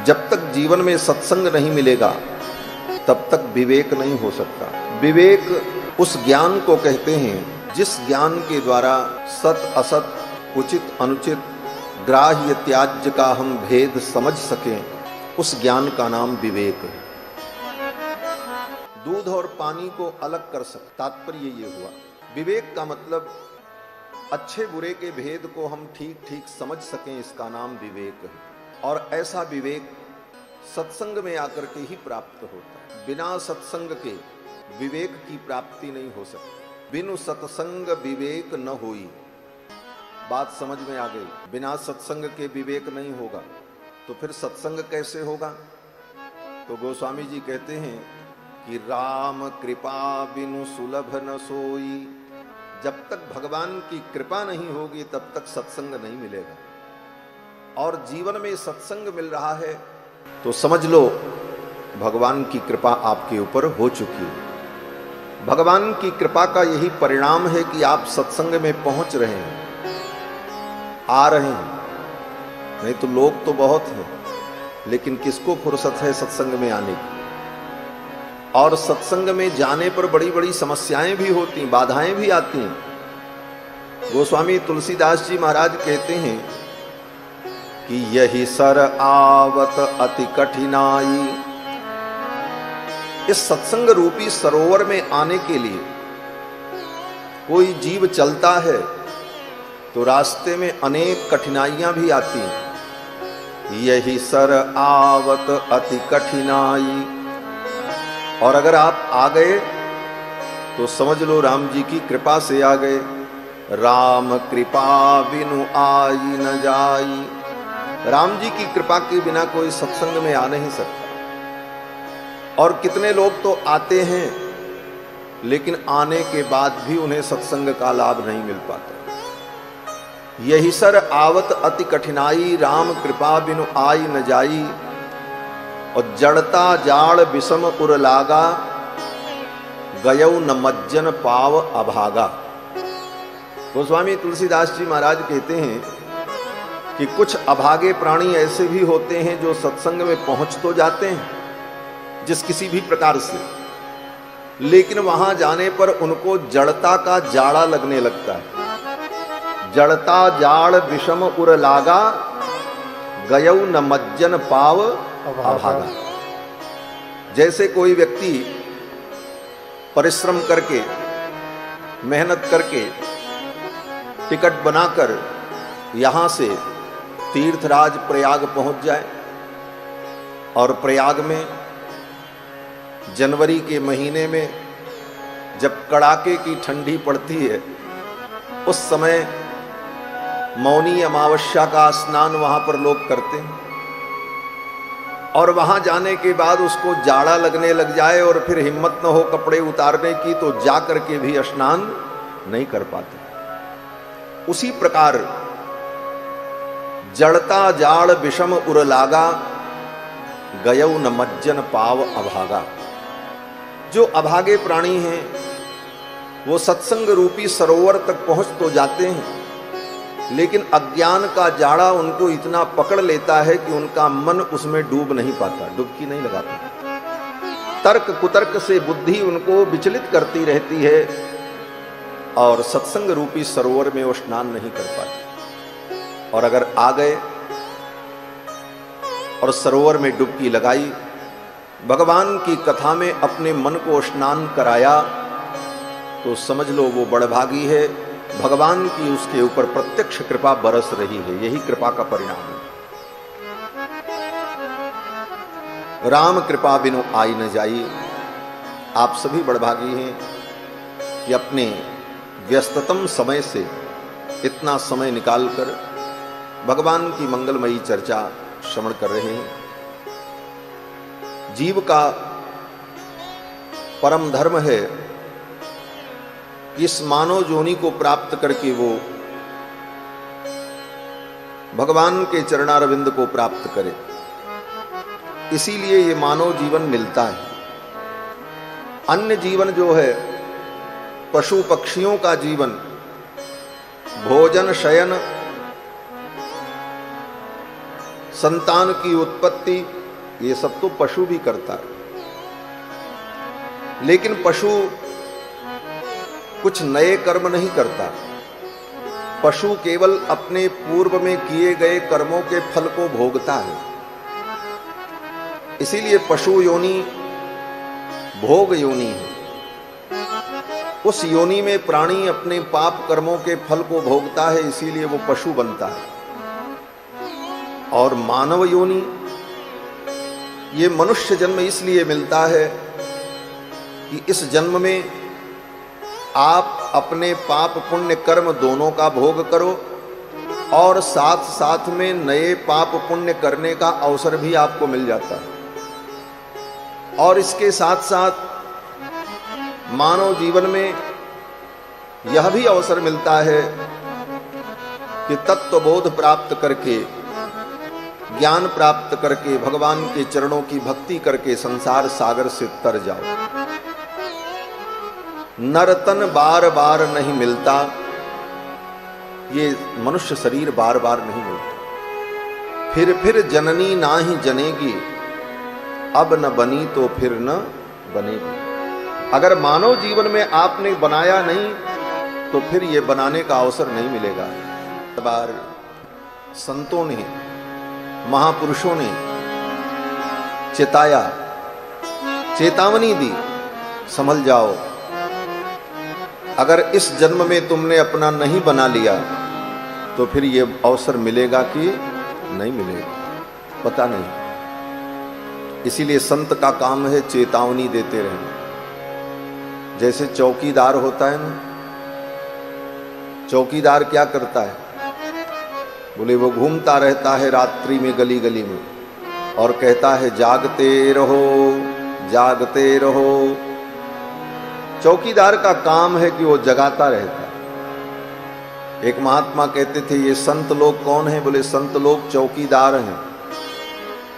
जब तक जीवन में सत्संग नहीं मिलेगा तब तक विवेक नहीं हो सकता। विवेक उस ज्ञान को कहते हैं जिस ज्ञान के द्वारा सत असत, उचित अनुचित, ग्राह्य त्याज्य का हम भेद समझ सकें, उस ज्ञान का नाम विवेक है। दूध और पानी को अलग कर सकते, तात्पर्य ये हुआ। विवेक का मतलब अच्छे बुरे के भेद को हम ठीक ठीक समझ सकें, इसका नाम विवेक है। और ऐसा विवेक सत्संग में आकर के ही प्राप्त होता है। बिना सत्संग के विवेक की प्राप्ति नहीं हो सकती। बिनु सत्संग विवेक न होई। बात समझ में आ गई। बिना सत्संग के विवेक नहीं होगा तो फिर सत्संग कैसे होगा? तो गोस्वामी जी कहते हैं कि राम कृपा बिनु सुलभ न सोई। जब तक भगवान की कृपा नहीं होगी तब तक सत्संग नहीं मिलेगा। और जीवन में सत्संग मिल रहा है तो समझ लो भगवान की कृपा आपके ऊपर हो चुकी है। भगवान की कृपा का यही परिणाम है कि आप सत्संग में पहुंच रहे हैं, आ रहे हैं। नहीं तो लोग तो बहुत हैं, लेकिन किसको फुर्सत है सत्संग में आने की? और सत्संग में जाने पर बड़ी बड़ी समस्याएं भी होती, बाधाएं भी आती हैं। गोस्वामी तुलसीदास जी महाराज कहते हैं कि यही सर आवत अति कठिनाई। इस सत्संग रूपी सरोवर में आने के लिए कोई जीव चलता है तो रास्ते में अनेक कठिनाइयां भी आती हैं। यही सर आवत अति कठिनाई। और अगर आप आ गए तो समझ लो राम जी की कृपा से आ गए। राम कृपा बिनु आई न जाई। राम जी की कृपा के बिना कोई सत्संग में आ नहीं सकता। और कितने लोग तो आते हैं लेकिन आने के बाद भी उन्हें सत्संग का लाभ नहीं मिल पाता। यही सर आवत अति कठिनाई, राम कृपा बिनु आई न जाई। और जड़ता जाड़ विषम उर लागा, गयौ न मज्जन पाव अभागा। गोस्वामी तुलसीदास जी महाराज कहते हैं कि कुछ अभागे प्राणी ऐसे भी होते हैं जो सत्संग में पहुंच तो जाते हैं जिस किसी भी प्रकार से, लेकिन वहां जाने पर उनको जड़ता का जाड़ा लगने लगता है। जड़ता जाड़ विषम उर लागा, गयौ न मज्जन पाव अभागा। जैसे कोई व्यक्ति परिश्रम करके, मेहनत करके, टिकट बनाकर यहां से तीर्थराज प्रयाग पहुंच जाए और प्रयाग में जनवरी के महीने में जब कड़ाके की ठंडी पड़ती है, उस समय मौनी अमावस्या का स्नान वहां पर लोग करते हैं। और वहां जाने के बाद उसको जाड़ा लगने लग जाए और फिर हिम्मत न हो कपड़े उतारने की तो जा करके भी स्नान नहीं कर पाते। उसी प्रकार जड़ता जाड़ विषम उर लागा, गयौ न मज्जन पाव अभागा। जो अभागे प्राणी हैं वो सत्संग रूपी सरोवर तक पहुंच तो जाते हैं, लेकिन अज्ञान का जाड़ा उनको इतना पकड़ लेता है कि उनका मन उसमें डूब नहीं पाता, डुबकी नहीं लगा पाता। तर्क कुतर्क से बुद्धि उनको विचलित करती रहती है और सत्संग रूपी सरोवर में वो स्नान नहीं कर पाते। और अगर आ गए और सरोवर में डुबकी लगाई, भगवान की कथा में अपने मन को स्नान कराया, तो समझ लो वो बड़भागी है। भगवान की उसके ऊपर प्रत्यक्ष कृपा बरस रही है। यही कृपा का परिणाम है। राम कृपा बिनु आई न जाई। आप सभी बड़भागी हैं कि अपने व्यस्ततम समय से इतना समय निकालकर भगवान की मंगलमयी चर्चा श्रवण कर रहे हैं। जीव का परम धर्म है इस मानव जोनि को प्राप्त करके वो भगवान के चरणारविंद को प्राप्त करे। इसीलिए ये मानव जीवन मिलता है। अन्य जीवन जो है पशु पक्षियों का जीवन, भोजन शयन संतान की उत्पत्ति, ये सब तो पशु भी करता है। लेकिन पशु कुछ नए कर्म नहीं करता। पशु केवल अपने पूर्व में किए गए कर्मों के फल को भोगता है। इसीलिए पशु योनि भोग योनि है। उस योनि में प्राणी अपने पाप कर्मों के फल को भोगता है, इसीलिए वो पशु बनता है। और मानव योनि, ये मनुष्य जन्म इसलिए मिलता है कि इस जन्म में आप अपने पाप पुण्य कर्म दोनों का भोग करो और साथ साथ में नए पाप पुण्य करने का अवसर भी आपको मिल जाता है। और इसके साथ साथ मानव जीवन में यह भी अवसर मिलता है कि तत्वबोध प्राप्त करके, ज्ञान प्राप्त करके, भगवान के चरणों की भक्ति करके संसार सागर से तर जाओ। नरतन बार बार नहीं मिलता, ये मनुष्य शरीर बार बार नहीं मिलता। फिर जननी ना ही जनेगी, अब न बनी तो फिर न बनेगी। अगर मानव जीवन में आपने बनाया नहीं तो फिर ये बनाने का अवसर नहीं मिलेगा। बार संतों ने, महापुरुषों ने चेताया, चेतावनी दी, संभल जाओ। अगर इस जन्म में तुमने अपना नहीं बना लिया तो फिर ये अवसर मिलेगा कि नहीं मिलेगा, पता नहीं। इसीलिए संत का काम है चेतावनी देते रहना। जैसे चौकीदार होता है ना, चौकीदार क्या करता है? बोले वो घूमता रहता है रात्रि में गली गली में और कहता है जागते रहो, जागते रहो। चौकीदार का काम है कि वो जगाता रहता है। एक महात्मा कहते थे ये संत लोग कौन हैं? बोले संत लोग चौकीदार हैं,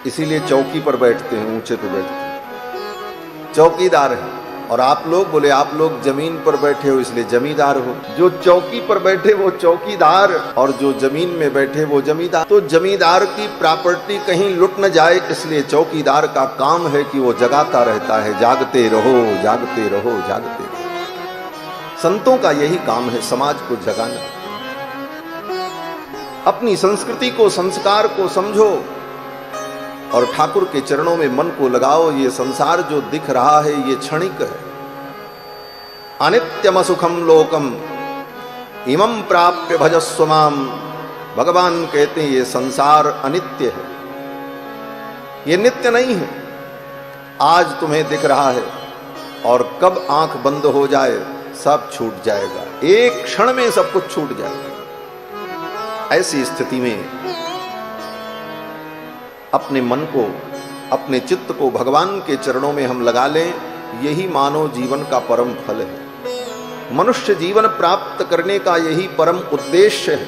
इसीलिए चौकी पर बैठते हैं, ऊंचे पर बैठते हैं, चौकीदार हैं। और आप लोग? बोले आप लोग जमीन पर बैठे हो इसलिए जमींदार हो। जो चौकी पर बैठे वो चौकीदार और जो जमीन में बैठे वो जमींदार। तो जमींदार की प्रॉपर्टी कहीं लुट न जाए, इसलिए चौकीदार का काम है कि वो जगाता रहता है, जागते रहो, जागते रहो, जागते रहो। संतों का यही काम है, समाज को जगाना। अपनी संस्कृति को, संस्कार को समझो और ठाकुर के चरणों में मन को लगाओ। ये संसार जो दिख रहा है ये क्षणिक है। अनित्यम सुखम लोकम इमं प्राप्य भजस्व माम। भगवान कहते हैं ये संसार अनित्य है, ये नित्य नहीं है। आज तुम्हें दिख रहा है और कब आंख बंद हो जाए सब छूट जाएगा, एक क्षण में सब कुछ छूट जाएगा। ऐसी स्थिति में अपने मन को, अपने चित्त को भगवान के चरणों में हम लगा लें, यही मानव जीवन का परम फल है। मनुष्य जीवन प्राप्त करने का यही परम उद्देश्य है।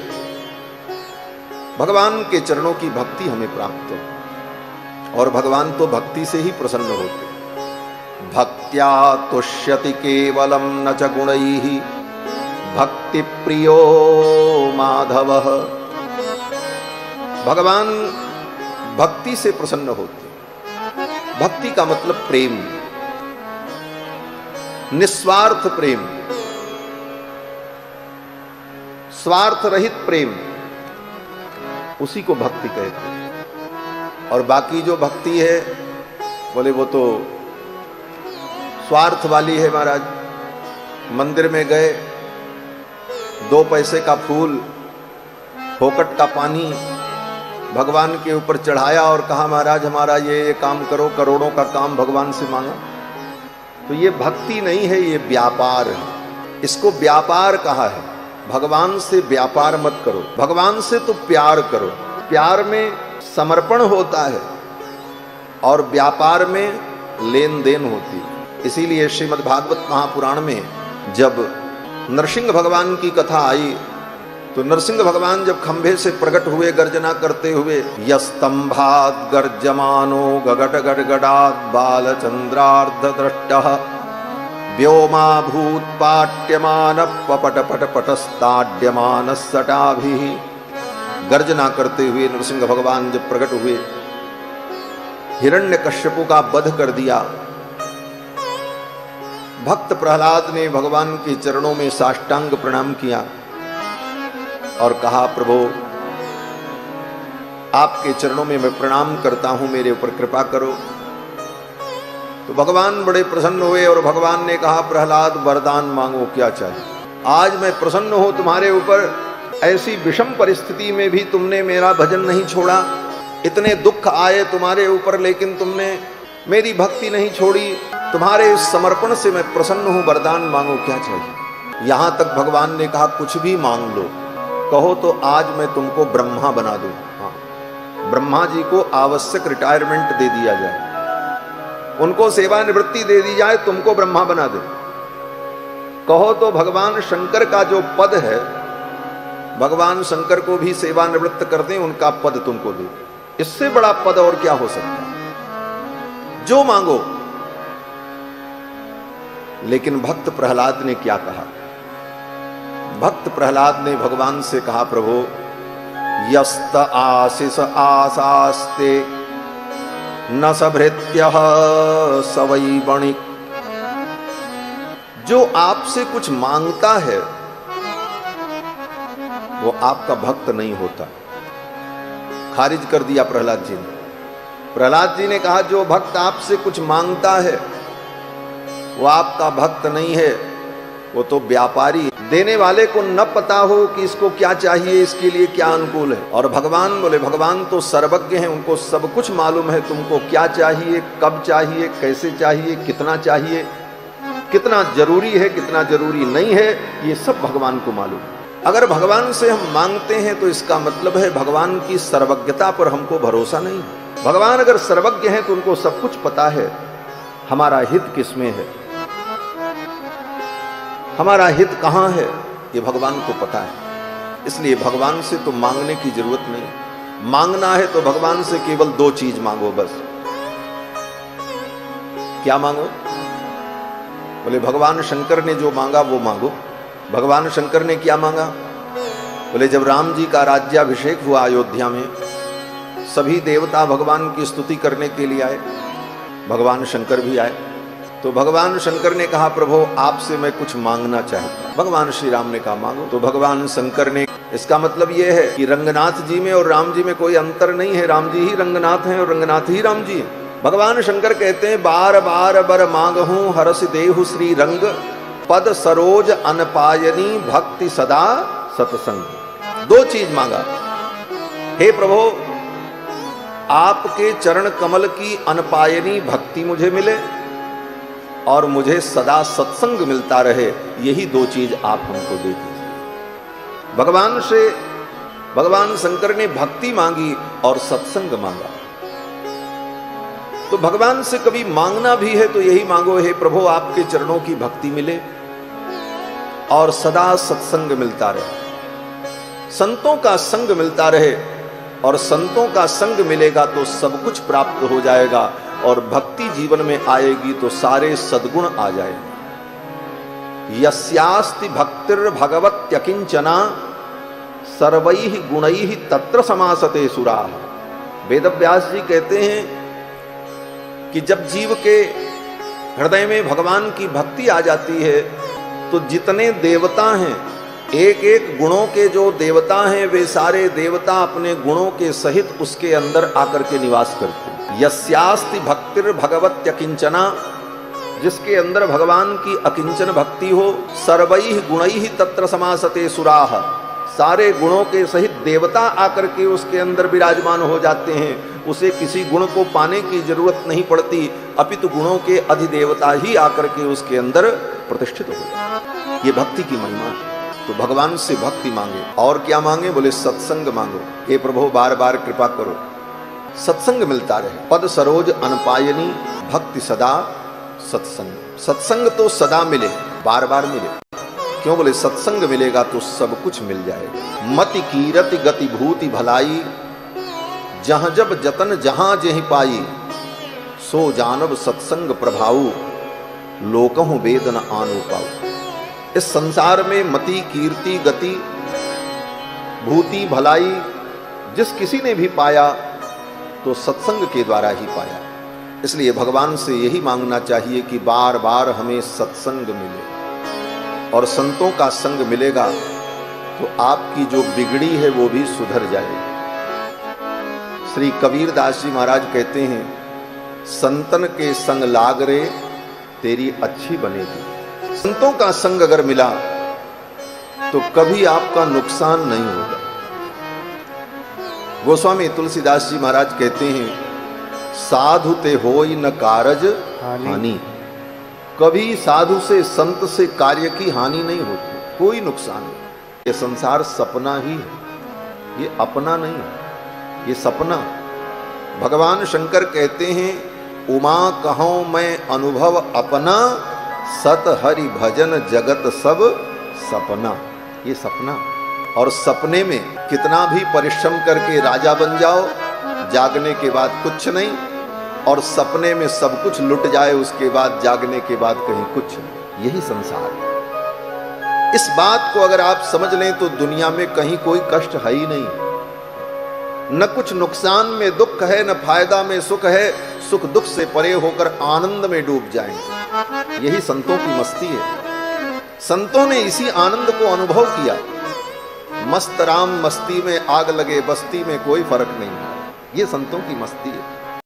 भगवान के चरणों की भक्ति हमें प्राप्त हो और भगवान तो भक्ति से ही प्रसन्न होते। भक्त्या तुष्यति केवलम न च गुणैः भक्ति प्रियो माधवः। भगवान भक्ति से प्रसन्न होते। भक्ति का मतलब प्रेम, निस्वार्थ प्रेम, स्वार्थ रहित प्रेम, उसी को भक्ति कहते हैं। और बाकी जो भक्ति है बोले वो तो स्वार्थ वाली है। महाराज मंदिर में गए, 2 पैसे का फूल, फोकट का पानी भगवान के ऊपर चढ़ाया और कहा महाराज हमारा ये काम करो, करोड़ों का काम भगवान से मांगा। तो ये भक्ति नहीं है, ये व्यापार है। इसको व्यापार कहा है। भगवान से व्यापार मत करो, भगवान से तो प्यार करो। प्यार में समर्पण होता है और व्यापार में लेन देन होती है। इसीलिए श्रीमद् भागवत महापुराण में जब नरसिंह भगवान की कथा आई तो नरसिंह भगवान जब खंभे से प्रकट हुए गर्जना करते हुए, यस्तंभात गर्जमानो गगट गड़गड़ात बालचंद्रार्ध दृष्टः व्योमा भूत पाट्यमान पपट पट पटस्ताड्यमान सटाभिः गर्जना करते हुए नरसिंह भगवान जब प्रकट हुए, हिरण्यकश्यपु का वध कर दिया। भक्त प्रहलाद ने भगवान के चरणों में साष्टांग प्रणाम किया और कहा, प्रभु आपके चरणों में मैं प्रणाम करता हूं, मेरे ऊपर कृपा करो। तो भगवान बड़े प्रसन्न हुए और भगवान ने कहा, प्रहलाद वरदान मांगो, क्या चाहिए। आज मैं प्रसन्न हूं तुम्हारे ऊपर, ऐसी विषम परिस्थिति में भी तुमने मेरा भजन नहीं छोड़ा। इतने दुख आए तुम्हारे ऊपर लेकिन तुमने मेरी भक्ति नहीं छोड़ी। तुम्हारे इस समर्पण से मैं प्रसन्न हूं, वरदान मांगो, क्या चाहिए। यहां तक भगवान ने कहा, कुछ भी मांग लो, कहो तो आज मैं तुमको ब्रह्मा बना दूं। हाँ, ब्रह्मा जी को आवश्यक रिटायरमेंट दे दिया जाए, उनको सेवानिवृत्ति दे दी जाए, तुमको ब्रह्मा बना दे। कहो तो भगवान शंकर का जो पद है, भगवान शंकर को भी सेवानिवृत्त कर दें, उनका पद तुमको दे। इससे बड़ा पद और क्या हो सकता है, जो मांगो। लेकिन भक्त प्रहलाद ने क्या कहा। भक्त प्रहलाद ने भगवान से कहा, प्रभु यस्त आशीष आसास्ते न सभृत्य सवई बणिक। जो आपसे कुछ मांगता है वो आपका भक्त नहीं होता। खारिज कर दिया प्रहलाद जी ने। प्रहलाद जी ने कहा, जो भक्त आपसे कुछ मांगता है वो आपका भक्त नहीं है, वो तो व्यापारी। देने वाले को न पता हो कि इसको क्या चाहिए, इसके लिए क्या अनुकूल है। और भगवान बोले, भगवान तो सर्वज्ञ हैं, उनको सब कुछ मालूम है, तुमको क्या चाहिए, कब चाहिए, कैसे चाहिए, कितना चाहिए, कितना जरूरी है, कितना जरूरी नहीं है, ये सब भगवान को मालूम है। अगर भगवान से हम मांगते हैं तो इसका मतलब है भगवान की सर्वज्ञता पर हमको भरोसा नहीं है। भगवान अगर सर्वज्ञ हैं तो उनको सब कुछ पता है, हमारा हित किसमें है, हमारा हित कहां है, ये भगवान को पता है। इसलिए भगवान से तो मांगने की जरूरत नहीं। मांगना है तो भगवान से केवल दो चीज मांगो बस। क्या मांगो। बोले भगवान शंकर ने जो मांगा वो मांगो। भगवान शंकर ने क्या मांगा। बोले जब राम जी का राज्याभिषेक हुआ अयोध्या में, सभी देवता भगवान की स्तुति करने के लिए आए, भगवान शंकर भी आए। तो भगवान शंकर ने कहा, प्रभु आपसे मैं कुछ मांगना चाहता हूं। भगवान श्री राम ने कहा, मांगो। तो भगवान शंकर ने, इसका मतलब यह है कि रंगनाथ जी में और राम जी में कोई अंतर नहीं है, राम जी ही रंगनाथ हैं और रंगनाथ ही राम जी हैं। भगवान शंकर कहते हैं, बार बार बर मांगहूं हरस देहु श्री रंग, पद सरोज अनपायनी भक्ति सदा सतसंग। दो चीज मांगा, हे प्रभु आपके चरण कमल की अनपायनी भक्ति मुझे मिले और मुझे सदा सत्संग मिलता रहे, यही दो चीज आप हमको दे दीजिए। भगवान से भगवान शंकर ने भक्ति मांगी और सत्संग मांगा। तो भगवान से कभी मांगना भी है तो यही मांगो, हे प्रभु आपके चरणों की भक्ति मिले और सदा सत्संग मिलता रहे, संतों का संग मिलता रहे। और संतों का संग मिलेगा तो सब कुछ प्राप्त हो जाएगा और भक्ति जीवन में आएगी तो सारे सद्गुण आ जाएंगे। यस्यास्ति भक्तिर भगवत्यकिंचना सर्वैः गुणैः तत्र समासते सुराः। वेदव्यास जी कहते हैं कि जब जीव के हृदय में भगवान की भक्ति आ जाती है तो जितने देवता हैं, एक एक गुणों के जो देवता हैं, वे सारे देवता अपने गुणों के सहित उसके अंदर आकर के निवास करते हैं। यस्यास्ति भक्तिर भगवत्यकिंचना, जिसके अंदर भगवान की अकिंचन भक्ति हो, सर्वैः गुणैः तत्र समासते सुराः, सारे गुणों के सहित देवता आकर के उसके अंदर विराजमान हो जाते हैं। उसे किसी गुण को पाने की जरूरत नहीं पड़ती, अपितु गुणों के अधिदेवता ही आकर के उसके अंदर प्रतिष्ठित हो जाते। ये भक्ति की महिमा है। तो भगवान से भक्ति मांगे। और क्या मांगे। बोले सत्संग मांगो, हे प्रभु बार बार कृपा करो, सत्संग मिलता रहे। पद सरोज अनपायनी भक्ति सदा सत्संग। सत्संग तो सदा मिले, बार बार मिले। क्यों। बोले सत्संग मिलेगा तो सब कुछ मिल जाएगा। मति कीरति गति भूति भलाई, जहां जब जतन जहां जेहि पाई, सो जानब सत्संग प्रभाऊ, लोकहु वेद न आनो पाऊ। इस संसार में मति कीर्ति गति भूति भलाई जिस किसी ने भी पाया तो सत्संग के द्वारा ही पाया। इसलिए भगवान से यही मांगना चाहिए कि बार बार हमें सत्संग मिले, और संतों का संग मिलेगा तो आपकी जो बिगड़ी है वो भी सुधर जाएगी। श्री कबीरदास जी महाराज कहते हैं, संतन के संग लाग रे तेरी अच्छी बनेगी। संतों का संग अगर मिला तो कभी आपका नुकसान नहीं होगा। गोस्वामी तुलसीदास जी महाराज कहते हैं, साधु ते होई न कारज हानि। कभी साधु से संत से कार्य की हानि नहीं होती, कोई नुकसान नहीं। ये संसार सपना ही है, ये अपना नहीं है, ये सपना। भगवान शंकर कहते हैं, उमा कहूं मैं अनुभव अपना, सत हरि भजन जगत सब सपना। ये सपना, और सपने में कितना भी परिश्रम करके राजा बन जाओ, जागने के बाद कुछ नहीं, और सपने में सब कुछ लुट जाए उसके बाद जागने के बाद कहीं कुछ नहीं। यही संसार है। इस बात को अगर आप समझ लें तो दुनिया में कहीं कोई कष्ट है ही नहीं। न कुछ नुकसान में दुख है, न फायदा में सुख है। सुख दुख से परे होकर आनंद में डूब जाएंगे। यही संतों की मस्ती है। संतों ने इसी आनंद को अनुभव किया। मस्त राम मस्ती में आग लगे बस्ती में कोई फर्क नहीं। ये संतों की मस्ती है।